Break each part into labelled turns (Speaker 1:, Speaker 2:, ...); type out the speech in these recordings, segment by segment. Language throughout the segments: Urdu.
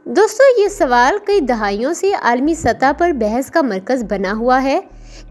Speaker 1: دوستو یہ سوال کئی دہائیوں سے عالمی سطح پر بحث کا مرکز بنا ہوا ہے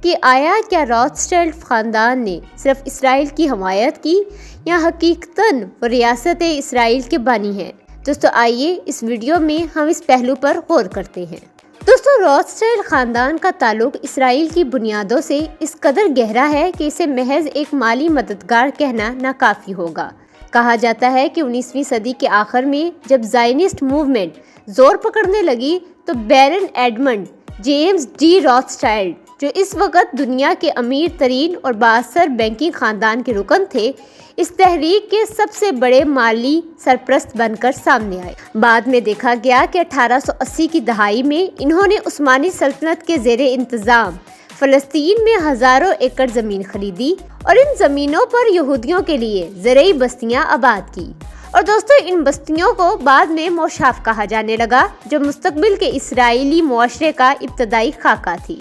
Speaker 1: کہ آیا کیا روتھسچلڈ خاندان نے صرف اسرائیل کی حمایت کی یا حقیقتاً وہ ریاست اسرائیل کے بانی ہیں۔ دوستو آئیے اس ویڈیو میں ہم اس پہلو پر غور کرتے ہیں۔ دوستو روتھسچلڈ خاندان کا تعلق اسرائیل کی بنیادوں سے اس قدر گہرا ہے کہ اسے محض ایک مالی مددگار کہنا ناکافی ہوگا۔ کہا جاتا ہے کہ 19ویں صدی کے آخر میں جب زائنسٹ موومنٹ زور پکڑنے لگی تو بیرن ایڈمنڈ جیمز ڈی روتھسچلڈ جو اس وقت دنیا کے امیر ترین اور بااثر بینکنگ خاندان کے رکن تھے، اس تحریک کے سب سے بڑے مالی سرپرست بن کر سامنے آئے۔ بعد میں دیکھا گیا کہ 1880 کی دہائی میں انہوں نے عثمانی سلطنت کے زیر انتظام فلسطین میں ہزاروں ایکڑ زمین خریدی اور ان زمینوں پر یہودیوں کے لیے زرعی بستیاں آباد کی، اور دوستو ان بستیوں کو بعد میں موشاف کہا جانے لگا جو مستقبل کے اسرائیلی معاشرے کا ابتدائی خاکہ تھی۔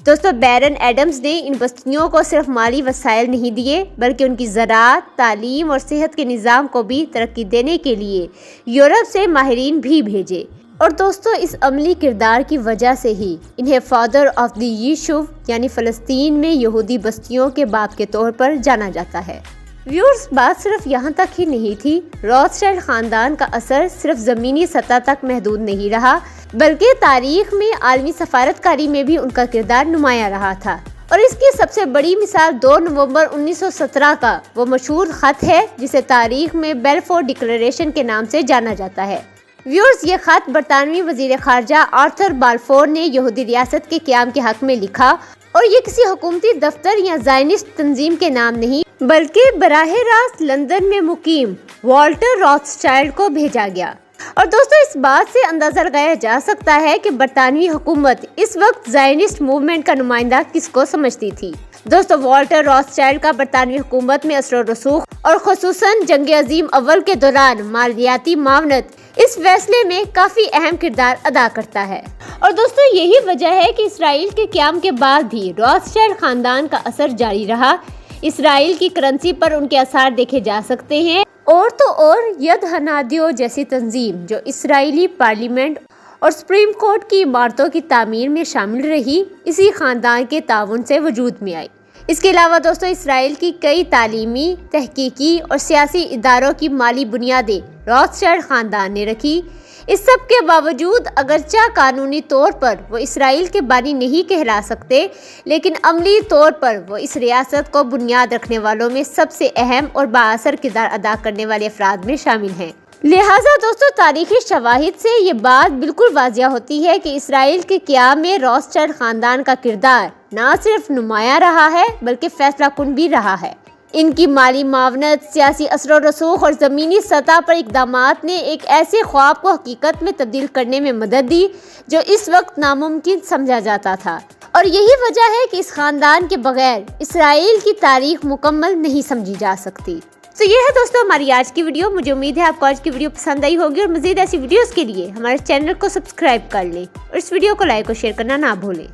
Speaker 1: دوستو بیرن ایڈمز نے ان بستیوں کو صرف مالی وسائل نہیں دیے بلکہ ان کی زراعت، تعلیم اور صحت کے نظام کو بھی ترقی دینے کے لیے یورپ سے ماہرین بھی بھیجے، اور دوستو اس عملی کردار کی وجہ سے ہی انہیں فادر آف دی یشوع یعنی فلسطین میں یہودی بستیوں کے باپ کے طور پر جانا جاتا ہے۔ ویورز بات صرف یہاں تک ہی نہیں تھی، روتھسچلڈ خاندان کا اثر صرف زمینی سطح تک محدود نہیں رہا بلکہ تاریخ میں عالمی سفارتکاری میں بھی ان کا کردار نمایاں رہا تھا، اور اس کی سب سے بڑی مثال 2 نومبر 1917 کا وہ مشہور خط ہے جسے تاریخ میں بیلفور ڈکلریشن کے نام سے جانا جاتا ہے۔ ویورز یہ خط برطانوی وزیر خارجہ آرتھر بالفور نے یہودی ریاست کے قیام کے حق میں لکھا، اور یہ کسی حکومتی دفتر یا زائنسٹ تنظیم کے نام نہیں بلکہ براہ راست لندن میں مقیم والٹر روتھسچلڈ کو بھیجا گیا۔ اور دوستو اس بات سے اندازہ لگایا جا سکتا ہے کہ برطانوی حکومت اس وقت زائنسٹ موومنٹ کا نمائندہ کس کو سمجھتی تھی۔ دوستو والٹر روتھسچلڈ کا برطانوی حکومت میں اثر و رسوخ اور خصوصاً جنگ عظیم اول کے دوران مالیاتی معاونت اس فیصلے میں کافی اہم کردار ادا کرتا ہے، اور دوستو یہی وجہ ہے کہ اسرائیل کے قیام کے بعد بھی روتھسچلڈ خاندان کا اثر جاری رہا۔ اسرائیل کی کرنسی پر ان کے آثار دیکھے جا سکتے ہیں، اور تو اور ید ہنادیو جیسی تنظیم جو اسرائیلی پارلیمنٹ اور سپریم کورٹ کی عمارتوں کی تعمیر میں شامل رہی، اسی خاندان کے تعاون سے وجود میں آئی۔ اس کے علاوہ دوستو اسرائیل کی کئی تعلیمی، تحقیقی اور سیاسی اداروں کی مالی بنیادیں روتھسچلڈ خاندان نے رکھی۔ اس سب کے باوجود اگرچہ قانونی طور پر وہ اسرائیل کے بانی نہیں کہلا سکتے، لیکن عملی طور پر وہ اس ریاست کو بنیاد رکھنے والوں میں سب سے اہم اور بااثر کردار ادا کرنے والے افراد میں شامل ہیں۔ لہٰذا دوستو تاریخی شواہد سے یہ بات بالکل واضح ہوتی ہے کہ اسرائیل کے قیام میں روتھسچلڈ خاندان کا کردار نہ صرف نمایاں رہا ہے بلکہ فیصلہ کن بھی رہا ہے۔ ان کی مالی معاونت، سیاسی اثر و رسوخ اور زمینی سطح پر اقدامات نے ایک ایسے خواب کو حقیقت میں تبدیل کرنے میں مدد دی جو اس وقت ناممکن سمجھا جاتا تھا، اور یہی وجہ ہے کہ اس خاندان کے بغیر اسرائیل کی تاریخ مکمل نہیں سمجھی جا سکتی۔ تو یہ ہے دوستو ہماری آج کی ویڈیو۔ مجھے امید ہے آپ کو آج کی ویڈیو پسند آئی ہوگی، اور مزید ایسی ویڈیوز کے لیے ہمارے چینل کو سبسکرائب کر لیں اور اس ویڈیو کو لائک اور شیئر کرنا نہ بھولیں۔